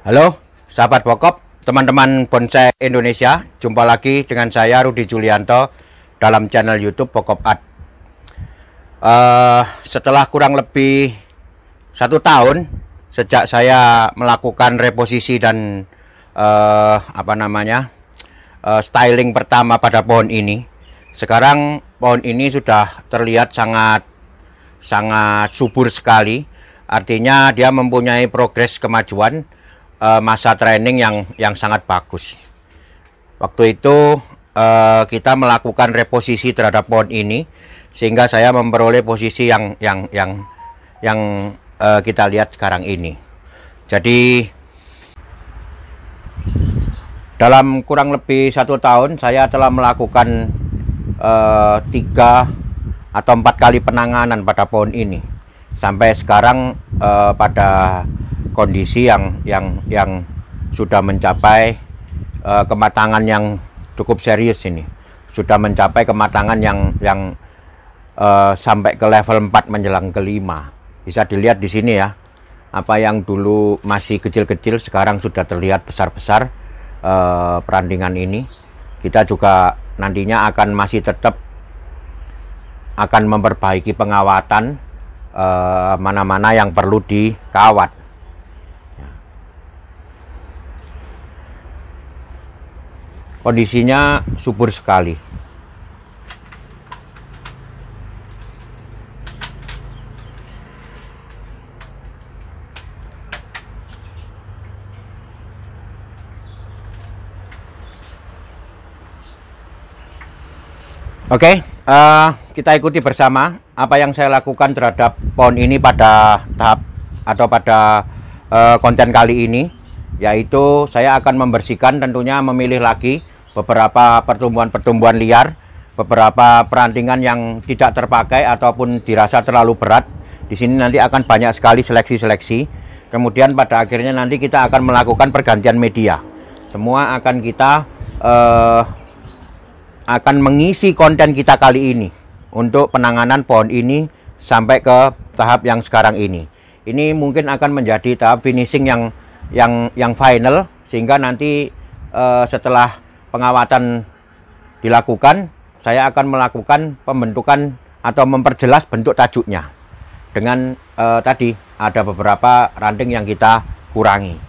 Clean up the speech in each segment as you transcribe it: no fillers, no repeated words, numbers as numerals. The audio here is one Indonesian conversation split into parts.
Halo, sahabat Pokop, teman-teman bonsai Indonesia. Jumpa lagi dengan saya Rudi Julianto dalam channel YouTube Pokop Art. Setelah kurang lebih 1 tahun sejak saya melakukan reposisi dan styling pertama pada pohon ini, sekarang pohon ini sudah terlihat sangat subur sekali. Artinya dia mempunyai progres kemajuan, masa training yang sangat bagus. Waktu itu kita melakukan reposisi terhadap pohon ini sehingga saya memperoleh posisi yang kita lihat sekarang ini. Jadi dalam kurang lebih 1 tahun saya telah melakukan 3 atau 4 kali penanganan pada pohon ini sampai sekarang pada kondisi yang sudah mencapai kematangan yang cukup serius. Ini sudah mencapai kematangan yang sampai ke level 4 menjelang ke 5. Bisa dilihat di sini ya, apa yang dulu masih kecil-kecil sekarang sudah terlihat besar-besar. Perandingan ini kita juga nantinya akan masih tetap akan memperbaiki pengawatan mana-mana yang perlu dikawat. Kondisinya subur sekali. Oke, kita ikuti bersama apa yang saya lakukan terhadap pohon ini pada tahap atau pada konten kali ini, yaitu saya akan membersihkan, tentunya memilih lagi beberapa pertumbuhan liar, beberapa perantingan yang tidak terpakai ataupun dirasa terlalu berat. Di sini nanti akan banyak sekali seleksi-seleksi. Kemudian pada akhirnya nanti kita akan melakukan pergantian media. Semua akan kita akan mengisi konten kita kali ini untuk penanganan pohon ini sampai ke tahap yang sekarang ini. Ini mungkin akan menjadi tahap finishing yang final, sehingga nanti setelah pengawatan dilakukan, saya akan melakukan pembentukan atau memperjelas bentuk tajuknya dengan tadi ada beberapa ranting yang kita kurangi.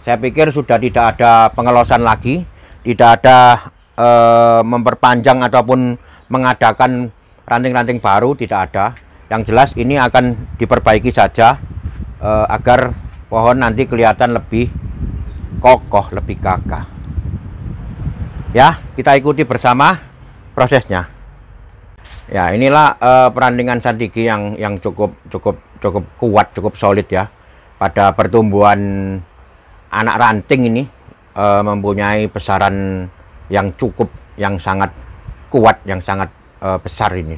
Saya pikir sudah tidak ada pengelosan lagi, tidak ada memperpanjang ataupun mengadakan ranting-ranting baru, tidak ada. Yang jelas ini akan diperbaiki saja agar pohon nanti kelihatan lebih kokoh, lebih gagah. Ya, kita ikuti bersama prosesnya. Ya, inilah perandingan santigi yang cukup kuat, cukup solid ya. Pada pertumbuhan anak ranting ini mempunyai besaran yang sangat kuat, yang sangat besar ini.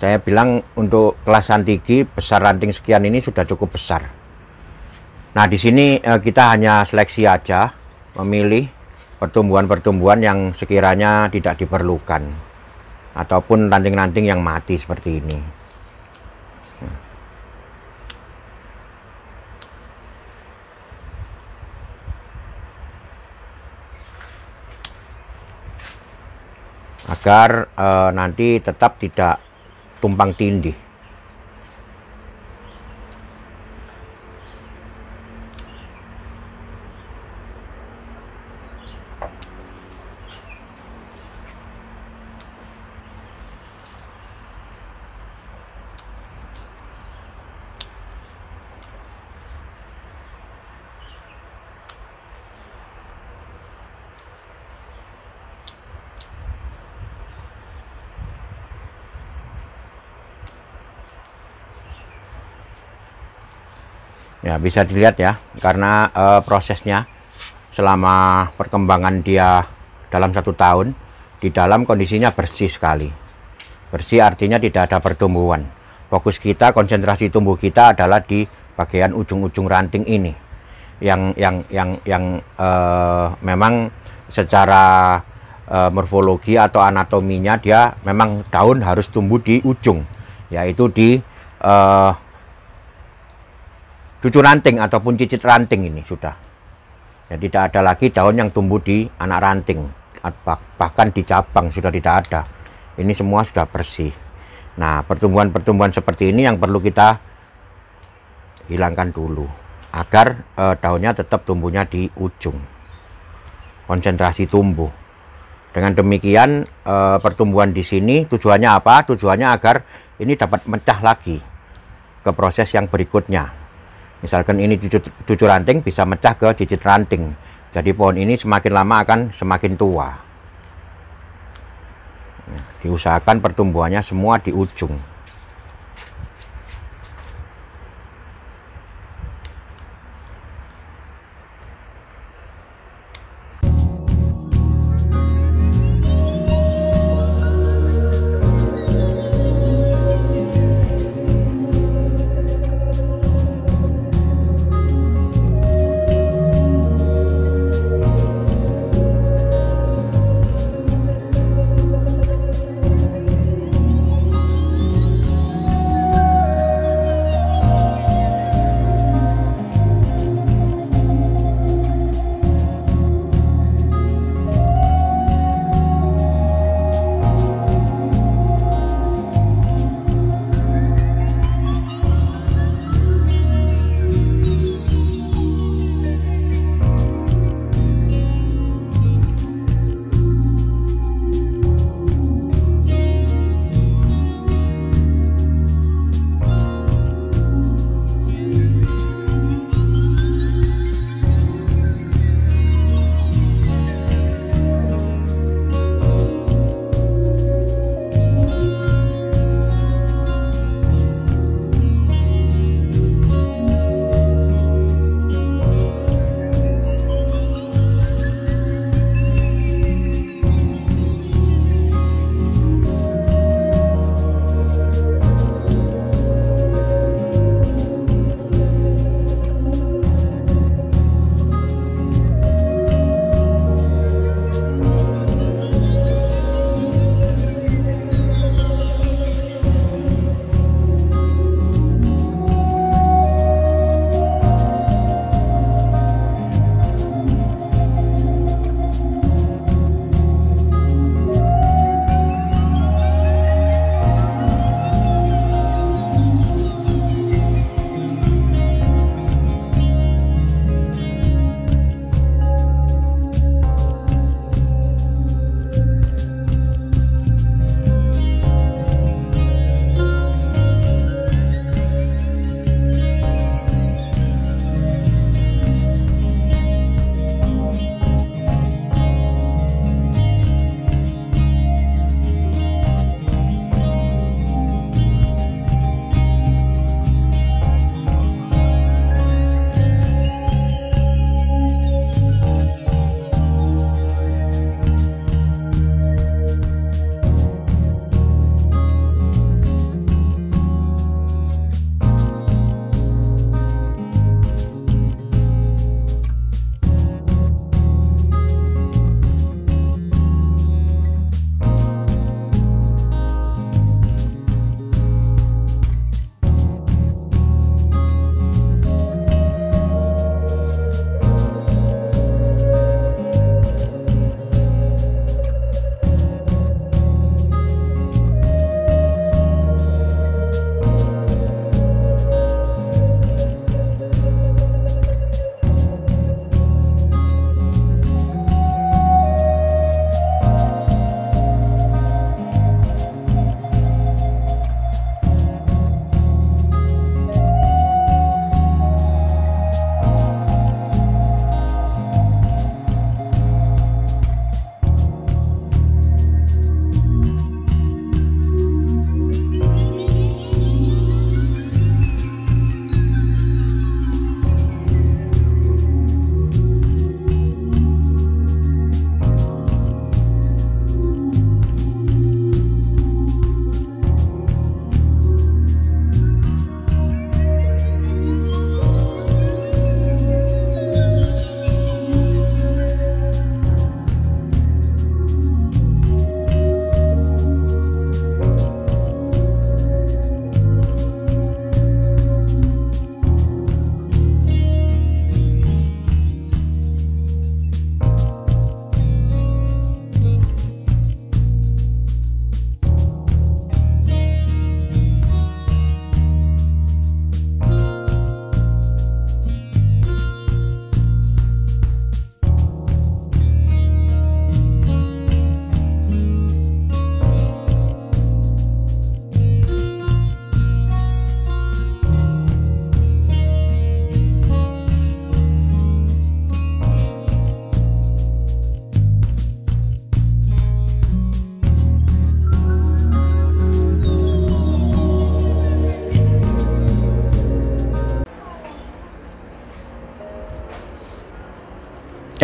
Saya bilang untuk kelas santigi besar ranting sekian ini sudah cukup besar. Nah, di sini kita hanya seleksi aja, memilih pertumbuhan-pertumbuhan yang sekiranya tidak diperlukan ataupun ranting-ranting yang mati seperti ini. Agar nanti tetap tidak tumpang tindih. Ya, bisa dilihat ya, karena prosesnya selama perkembangan dia dalam 1 tahun, di dalam kondisinya bersih sekali. Bersih artinya tidak ada pertumbuhan. Fokus kita, konsentrasi tumbuh kita adalah di bagian ujung-ujung ranting ini, yang memang secara morfologi atau anatominya dia memang daun harus tumbuh di ujung, yaitu di cucu ranting ataupun cicit ranting ini sudah. Jadi tidak ada lagi daun yang tumbuh di anak ranting, bahkan di cabang sudah tidak ada. Ini semua sudah bersih. Nah, pertumbuhan-pertumbuhan seperti ini yang perlu kita hilangkan dulu agar daunnya tetap tumbuhnya di ujung, konsentrasi tumbuh. Dengan demikian pertumbuhan di sini tujuannya apa? Tujuannya agar ini dapat mecah lagi ke proses yang berikutnya. Misalkan ini cucu ranting bisa mecah ke cicit ranting. Jadi pohon ini semakin lama akan semakin tua. Diusahakan pertumbuhannya semua di ujung.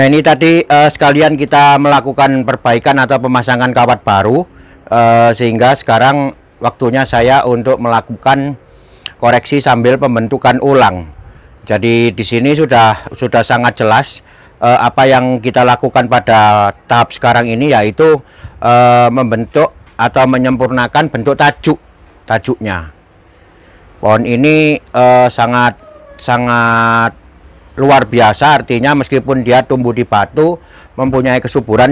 Nah, ini tadi sekalian kita melakukan perbaikan atau pemasangan kawat baru, sehingga sekarang waktunya saya untuk melakukan koreksi sambil pembentukan ulang. Jadi di sini sudah sangat jelas apa yang kita lakukan pada tahap sekarang ini, yaitu membentuk atau menyempurnakan bentuk tajuknya. Pohon ini sangat luar biasa, artinya meskipun dia tumbuh di batu mempunyai kesuburan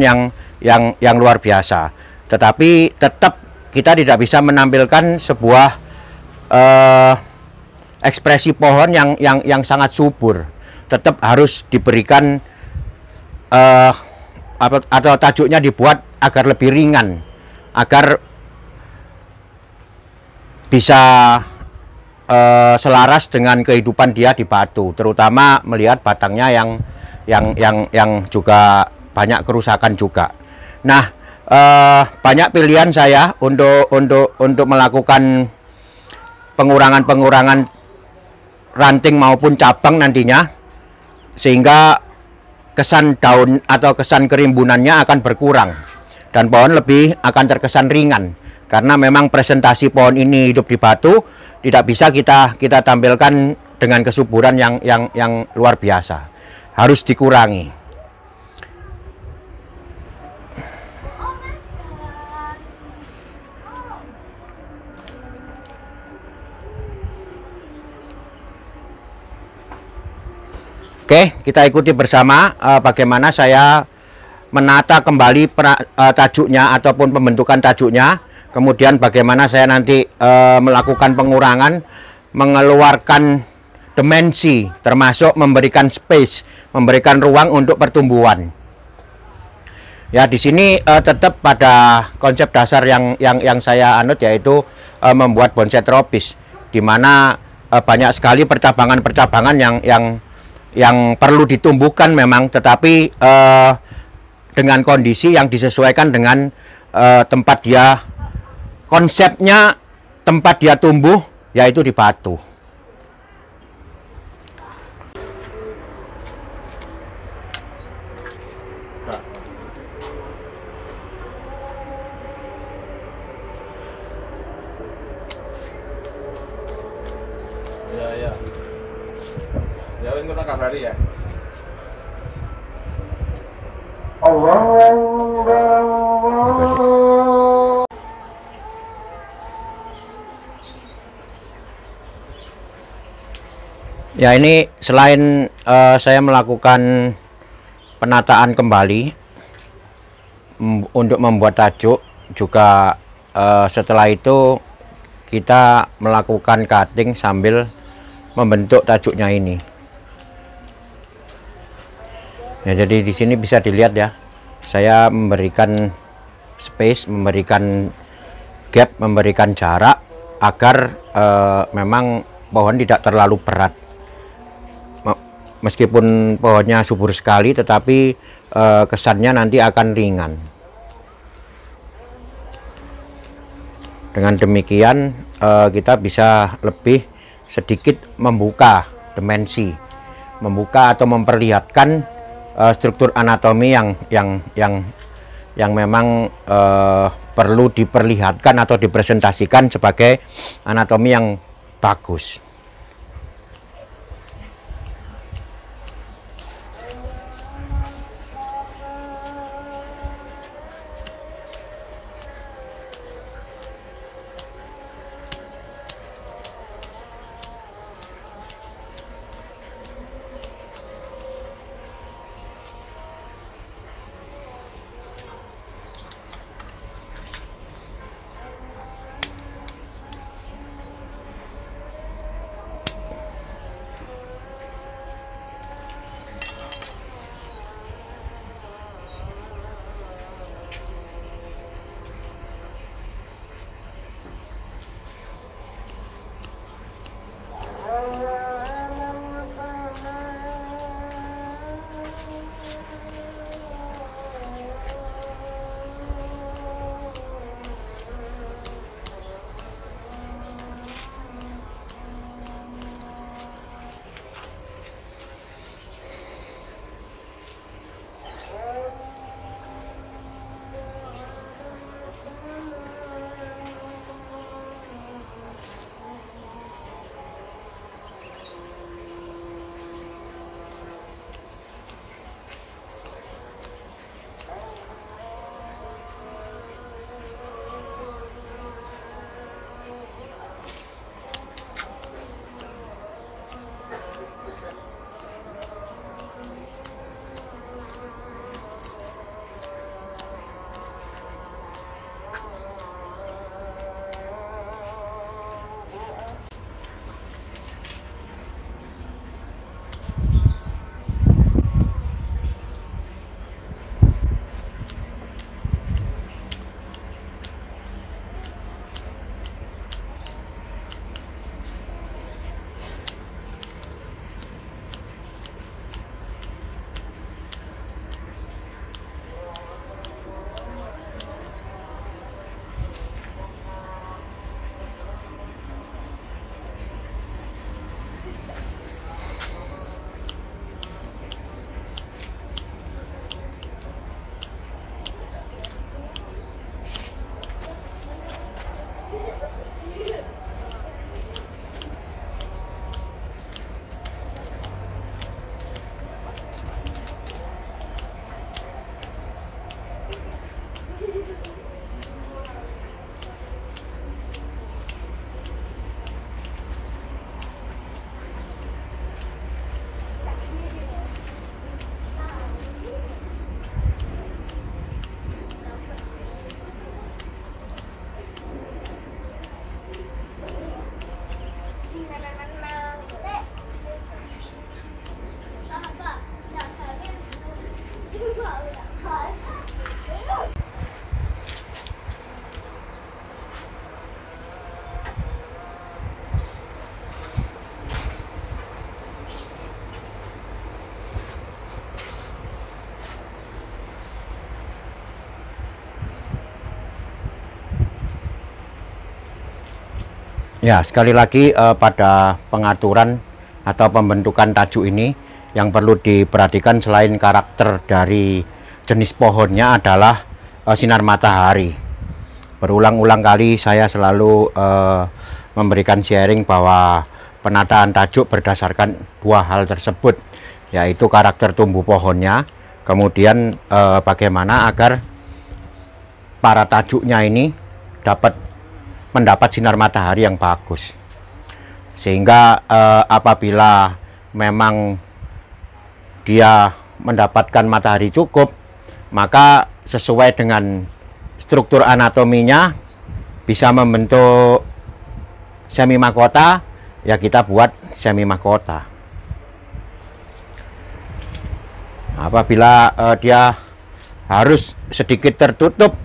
yang luar biasa, tetapi tetap kita tidak bisa menampilkan sebuah ekspresi pohon yang sangat subur. Tetap harus diberikan atau tajuknya dibuat agar lebih ringan, agar bisa selaras dengan kehidupan dia di batu, terutama melihat batangnya yang juga banyak kerusakan juga. Nah, banyak pilihan saya untuk melakukan pengurangan ranting maupun cabang nantinya, sehingga kesan daun atau kesan kerimbunannya akan berkurang dan pohon lebih akan terkesan ringan, karena memang presentasi pohon ini hidup di batu tidak bisa kita tampilkan dengan kesuburan yang luar biasa, harus dikurangi. Oke, kita ikuti bersama bagaimana saya menata kembali tajuknya ataupun pembentukan tajuknya. Kemudian bagaimana saya nanti melakukan pengurangan, mengeluarkan dimensi, termasuk memberikan space, memberikan ruang untuk pertumbuhan. Ya, di sini tetap pada konsep dasar yang saya anut, yaitu membuat bonsai tropis, di mana banyak sekali percabangan-percabangan yang perlu ditumbuhkan memang, tetapi dengan kondisi yang disesuaikan dengan tempat dia. Konsepnya tempat dia tumbuh yaitu di batu. Ya. Ya, wis kita kabari ya. Ya, ini selain saya melakukan penataan kembali untuk membuat tajuk, juga setelah itu kita melakukan cutting sambil membentuk tajuknya ini. Ya, jadi di sini bisa dilihat ya, saya memberikan space, memberikan gap, memberikan jarak agar memang pohon tidak terlalu berat. Meskipun pohonnya subur sekali, tetapi kesannya nanti akan ringan. Dengan demikian kita bisa lebih sedikit membuka dimensi, membuka atau memperlihatkan struktur anatomi yang memang perlu diperlihatkan atau dipresentasikan sebagai anatomi yang bagus. Ya, sekali lagi pada pengaturan atau pembentukan tajuk ini yang perlu diperhatikan selain karakter dari jenis pohonnya adalah sinar matahari. Berulang-ulang kali saya selalu memberikan sharing bahwa penataan tajuk berdasarkan dua hal tersebut, yaitu karakter tumbuh pohonnya, kemudian bagaimana agar para tajuknya ini mendapat sinar matahari yang bagus, sehingga apabila memang dia mendapatkan matahari cukup, maka sesuai dengan struktur anatominya bisa membentuk semi mahkota, ya kita buat semi mahkota. Apabila dia harus sedikit tertutup,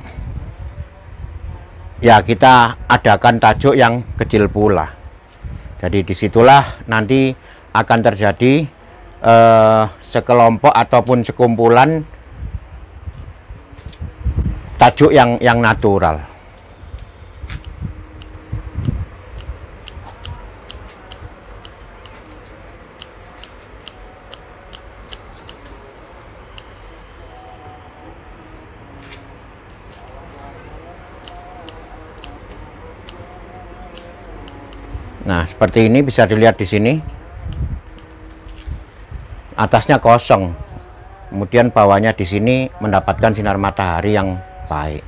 ya kita adakan tajuk yang kecil pula. Jadi disitulah nanti akan terjadi sekelompok ataupun sekumpulan tajuk yang natural. Nah, seperti ini bisa dilihat di sini. Atasnya kosong. Kemudian bawahnya di sini mendapatkan sinar matahari yang baik.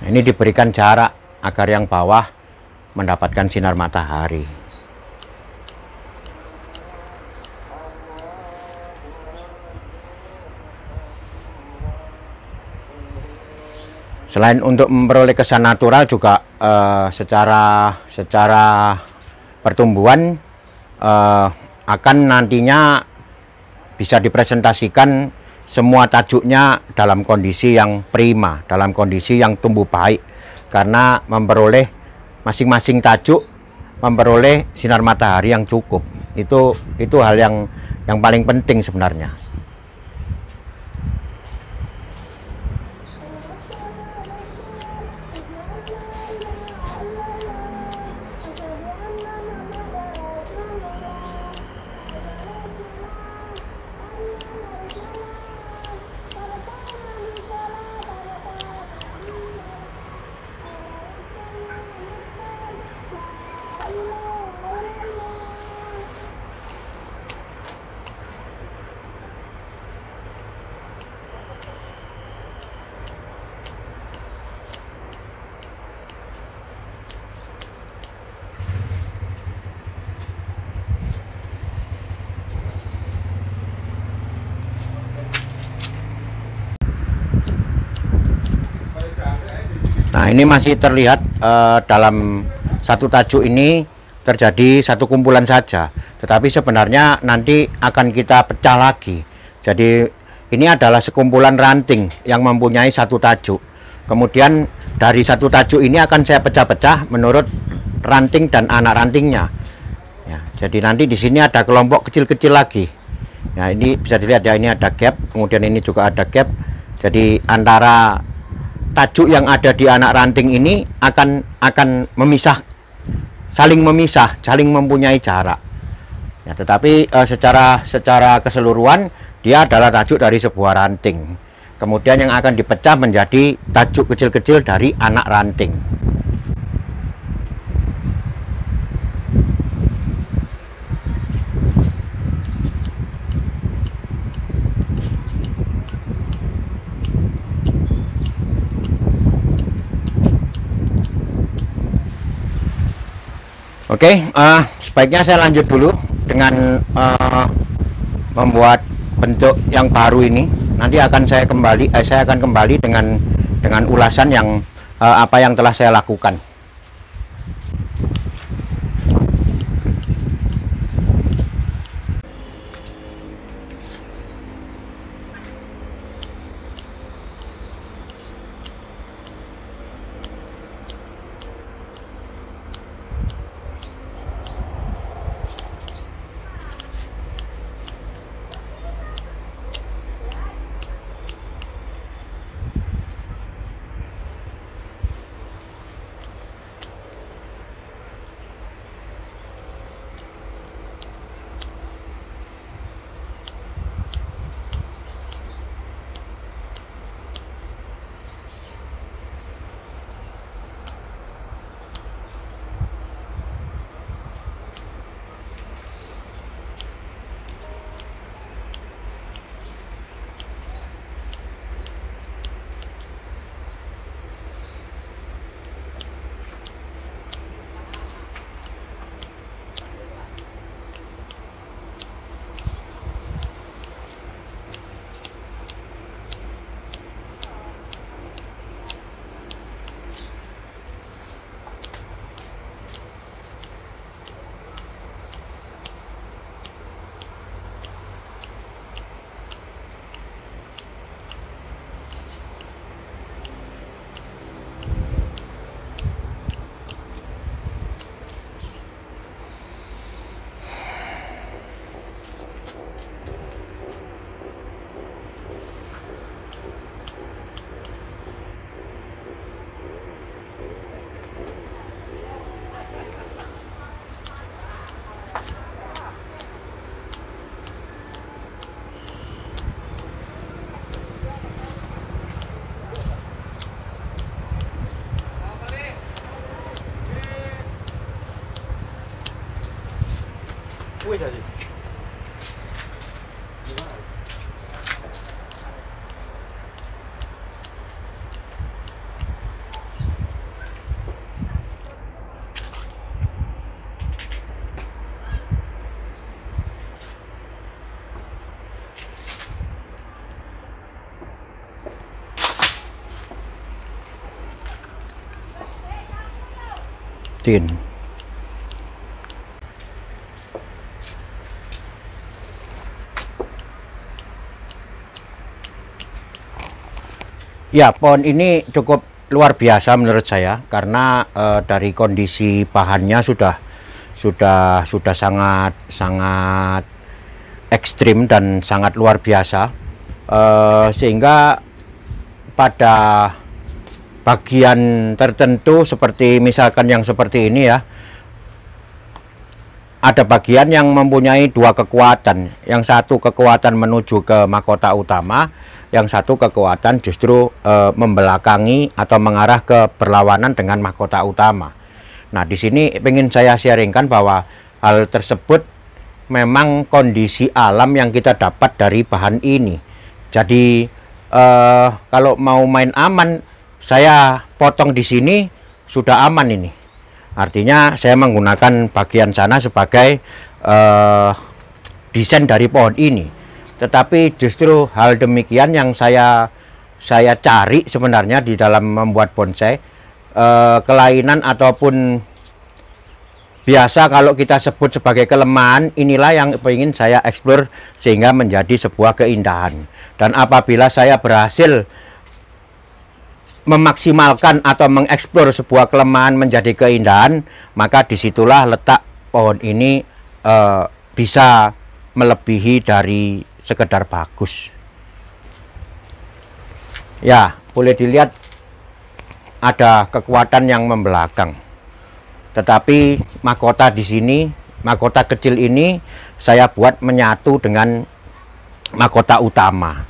Ini diberikan jarak agar yang bawah mendapatkan sinar matahari. Selain untuk memperoleh kesan natural juga secara pertumbuhan akan nantinya bisa dipresentasikan semua tajuknya dalam kondisi yang prima, dalam kondisi yang tumbuh baik, karena memperoleh masing-masing tajuk memperoleh sinar matahari yang cukup. Itu hal yang paling penting sebenarnya. Nah, ini masih terlihat dalam satu tajuk ini terjadi satu kumpulan saja, tetapi sebenarnya nanti akan kita pecah lagi. Jadi ini adalah sekumpulan ranting yang mempunyai satu tajuk. Kemudian dari satu tajuk ini akan saya pecah-pecah menurut ranting dan anak rantingnya. Ya, jadi nanti di sini ada kelompok kecil-kecil lagi. Ya, ini bisa dilihat ya, ini ada gap, kemudian ini juga ada gap. Jadi antara tajuk yang ada di anak ranting ini akan saling memisah, saling mempunyai jarak. Ya, tetapi secara keseluruhan dia adalah tajuk dari sebuah ranting. Kemudian yang akan dipecah menjadi tajuk kecil-kecil dari anak ranting. Oke, sebaiknya saya lanjut dulu dengan membuat bentuk yang baru ini. Nanti akan saya akan kembali dengan ulasan yang apa yang telah saya lakukan. tin. Ya, pohon ini cukup luar biasa menurut saya karena dari kondisi bahannya sudah sangat ekstrim dan sangat luar biasa, sehingga pada bagian tertentu seperti misalkan yang seperti ini ya, ada bagian yang mempunyai dua kekuatan. Yang satu kekuatan menuju ke mahkota utama, yang satu kekuatan justru membelakangi atau mengarah ke berlawanan dengan mahkota utama. Nah, di sini ingin saya sharingkan bahwa hal tersebut memang kondisi alam yang kita dapat dari bahan ini. Jadi kalau mau main aman, saya potong di sini sudah aman ini. Artinya saya menggunakan bagian sana sebagai desain dari pohon ini. Tetapi justru hal demikian yang saya cari sebenarnya di dalam membuat bonsai. Kelainan ataupun biasa kalau kita sebut sebagai kelemahan, inilah yang ingin saya eksplor sehingga menjadi sebuah keindahan. Dan apabila saya berhasil memaksimalkan atau mengeksplor sebuah kelemahan menjadi keindahan, maka disitulah letak pohon ini bisa melebihi dari sekedar bagus. Ya, boleh dilihat ada kekuatan yang membelakang. Tetapi mahkota di sini, mahkota kecil ini saya buat menyatu dengan mahkota utama.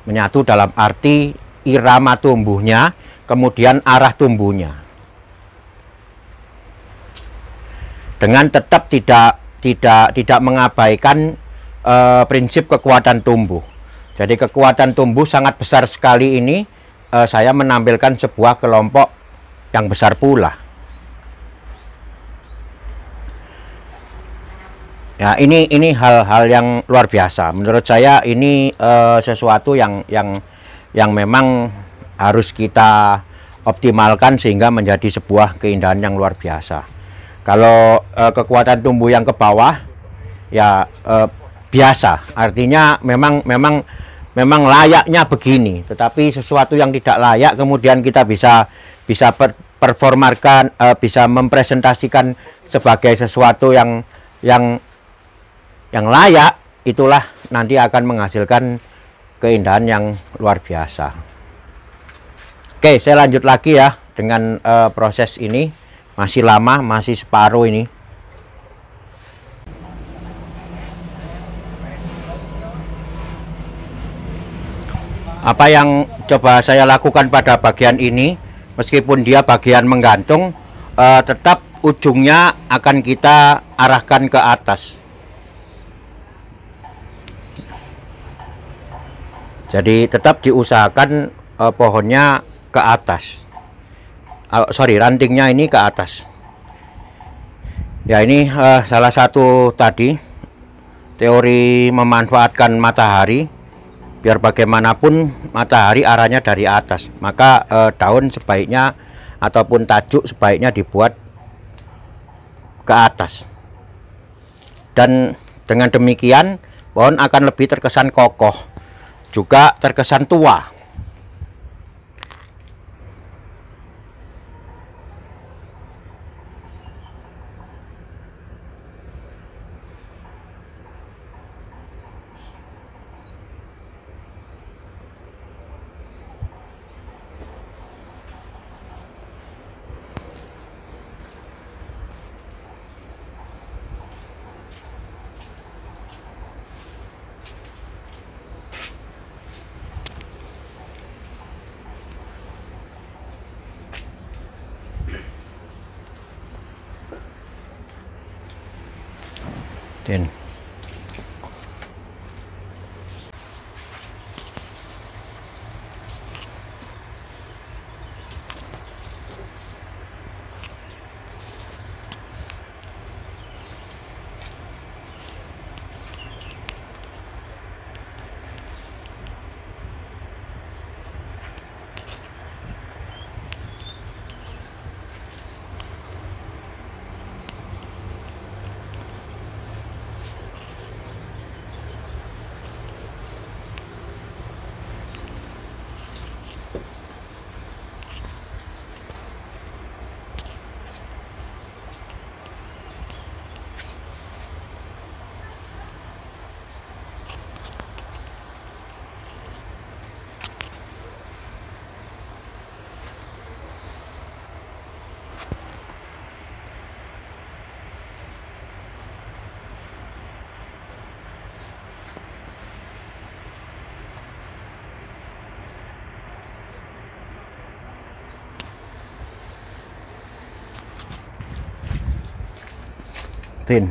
Menyatu dalam arti irama tumbuhnya, kemudian arah tumbuhnya, dengan tetap tidak mengabaikan prinsip kekuatan tumbuh. Jadi kekuatan tumbuh sangat besar sekali ini, saya menampilkan sebuah kelompok yang besar pula. Ya, ini hal-hal yang luar biasa. Menurut saya ini sesuatu yang memang harus kita optimalkan sehingga menjadi sebuah keindahan yang luar biasa. Kalau kekuatan tumbuh yang ke bawah ya biasa, artinya memang layaknya begini. Tetapi sesuatu yang tidak layak kemudian kita bisa performarkan, bisa mempresentasikan sebagai sesuatu yang layak, itulah nanti akan menghasilkan keindahan yang luar biasa. Oke, saya lanjut lagi ya dengan proses ini. Masih lama, masih separuh ini. Apa yang coba saya lakukan pada bagian ini, meskipun dia bagian menggantung, tetap ujungnya akan kita arahkan ke atas. Jadi tetap diusahakan pohonnya ke atas. Rantingnya ini ke atas. Ya, ini salah satu tadi teori memanfaatkan matahari. Biar bagaimanapun matahari arahnya dari atas, maka daun sebaiknya ataupun tajuk sebaiknya dibuat ke atas. Dan dengan demikian pohon akan lebih terkesan kokoh, juga terkesan tua. Den. thin.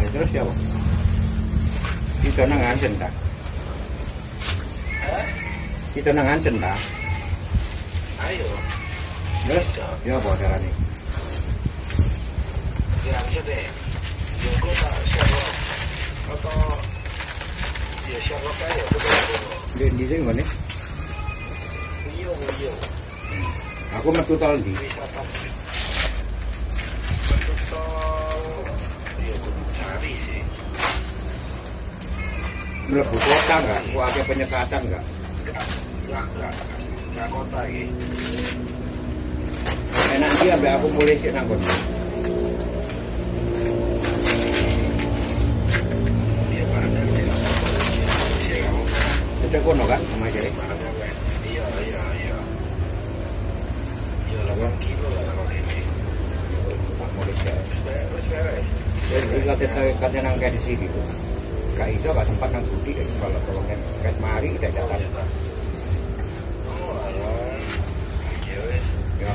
Terus ya, itu nangan cenda. Itu nangan cenda. Ayo. Terus ya apa caranya? Ya sudah. Joko tak siapa? Atau ya siapa kaya? Di sini mana? Iyo. Aku metu tol di. Wisata. Metu tol. Ya kudu cari sih. Mlebu kota enggak? Ku ada penyekatan enggak? Enggak kota gitu. Nanti ambil aku polisi nang kono. Ya barangkan silakan polisi kamu. Itu kono kan sama jadi. Iya. Ya 8 kilo lah kalau ini. Tak mau dicek. Wes beres. Jadi katanya nang kayak di sini tuh. Kak itu gak sempat nang budi dan kalau kayak mari kita jalan. Oh, alah. Ya wes. Ya.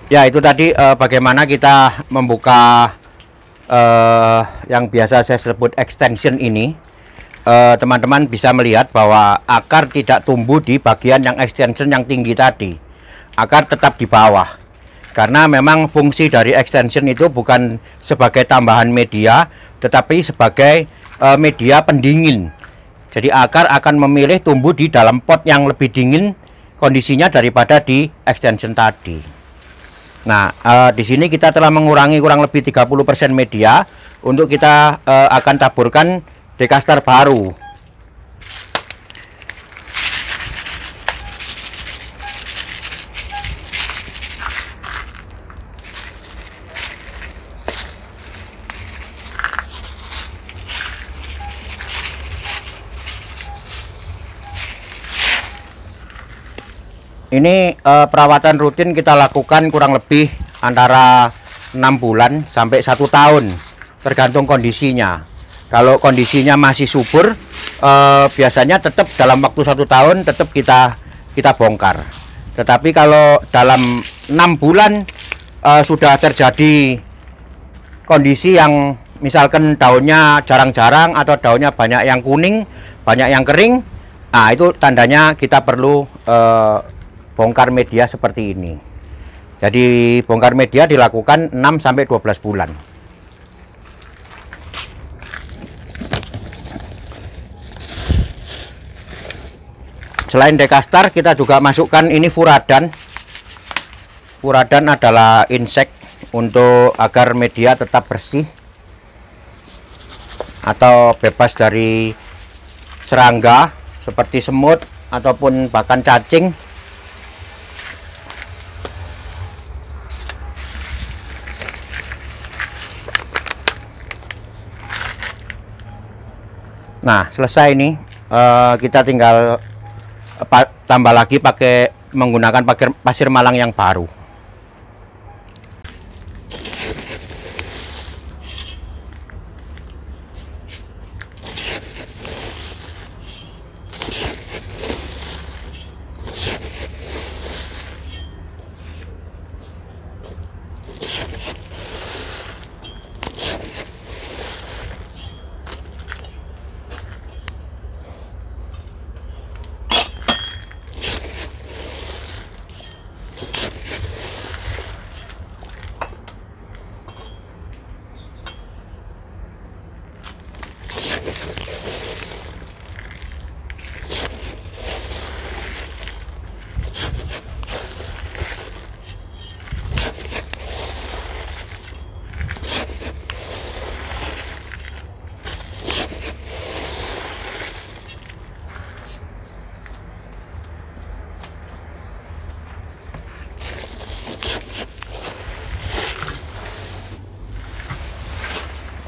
Ya itu tadi bagaimana kita membuka yang biasa saya sebut extension ini. Teman-teman bisa melihat bahwa akar tidak tumbuh di bagian yang extension yang tinggi tadi. Akar tetap di bawah. Karena memang fungsi dari extension itu bukan sebagai tambahan media, tetapi sebagai media pendingin. Jadi akar akan memilih tumbuh di dalam pot yang lebih dingin kondisinya daripada di extension tadi. Nah, di sini kita telah mengurangi kurang lebih 30% media untuk kita akan taburkan dekastar baru. Ini perawatan rutin kita lakukan kurang lebih antara 6 bulan sampai 1 tahun tergantung kondisinya. Kalau kondisinya masih subur, biasanya tetap dalam waktu 1 tahun tetap kita bongkar. Tetapi kalau dalam 6 bulan sudah terjadi kondisi yang misalkan daunnya jarang-jarang atau daunnya banyak yang kuning, banyak yang kering, nah itu tandanya kita perlu bongkar media seperti ini. Jadi bongkar media dilakukan 6-12 bulan. Selain dekastar, kita juga masukkan ini furadan. Furadan adalah insek untuk agar media tetap bersih atau bebas dari serangga seperti semut ataupun bahkan cacing. Nah, selesai ini. Kita tinggal tambah lagi pakai menggunakan pasir malang yang baru.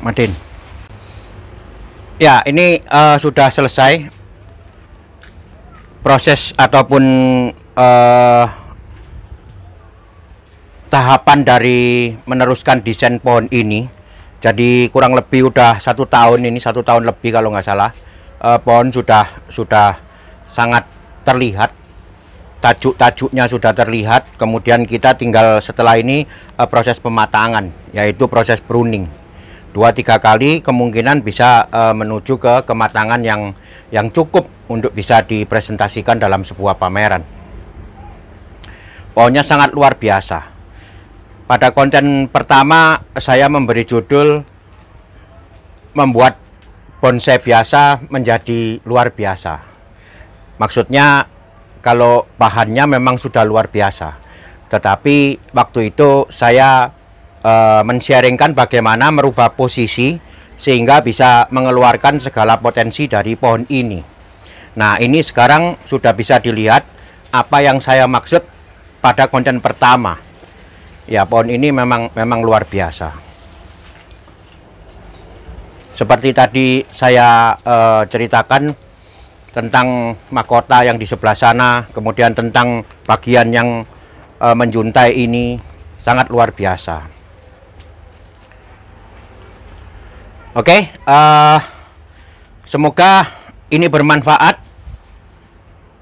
Madin. Ya, ini sudah selesai proses ataupun tahapan dari meneruskan desain pohon ini. Jadi kurang lebih udah 1 tahun ini, 1 tahun lebih kalau nggak salah. Pohon sudah sangat terlihat, tajuk-tajuknya sudah terlihat. Kemudian kita tinggal setelah ini proses pematangan, yaitu proses pruning. 2-3 kali kemungkinan bisa menuju ke kematangan yang cukup untuk bisa dipresentasikan dalam sebuah pameran. Pohonnya sangat luar biasa. Pada konten pertama saya memberi judul membuat bonsai biasa menjadi luar biasa. Maksudnya kalau bahannya memang sudah luar biasa, tetapi waktu itu saya men-sharingkan bagaimana merubah posisi sehingga bisa mengeluarkan segala potensi dari pohon ini. Nah, ini sekarang sudah bisa dilihat apa yang saya maksud pada konten pertama. Ya, pohon ini memang luar biasa. Seperti tadi saya ceritakan tentang mahkota yang di sebelah sana, kemudian tentang bagian yang menjuntai ini sangat luar biasa. Oke, semoga ini bermanfaat.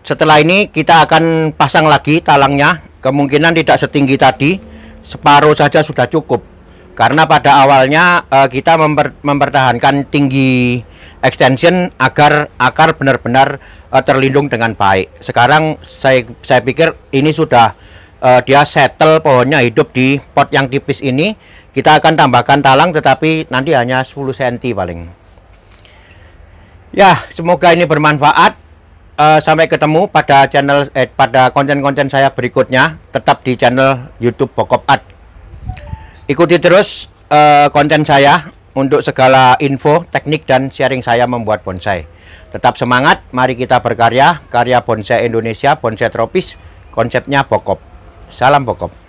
Setelah ini kita akan pasang lagi talangnya. Kemungkinan tidak setinggi tadi, separuh saja sudah cukup. Karena pada awalnya kita mempertahankan tinggi extension agar akar benar-benar terlindung dengan baik. Sekarang saya pikir ini sudah dia settle, pohonnya hidup di pot yang tipis ini. Kita akan tambahkan talang, tetapi nanti hanya 10 cm paling. Ya, semoga ini bermanfaat. Sampai ketemu pada channel pada konten-konten saya berikutnya. Tetap di channel YouTube Bokop Art. Ikuti terus konten saya untuk segala info, teknik, dan sharing saya membuat bonsai. Tetap semangat, mari kita berkarya. Karya bonsai Indonesia, bonsai tropis, konsepnya Bokop. Salam Bokop.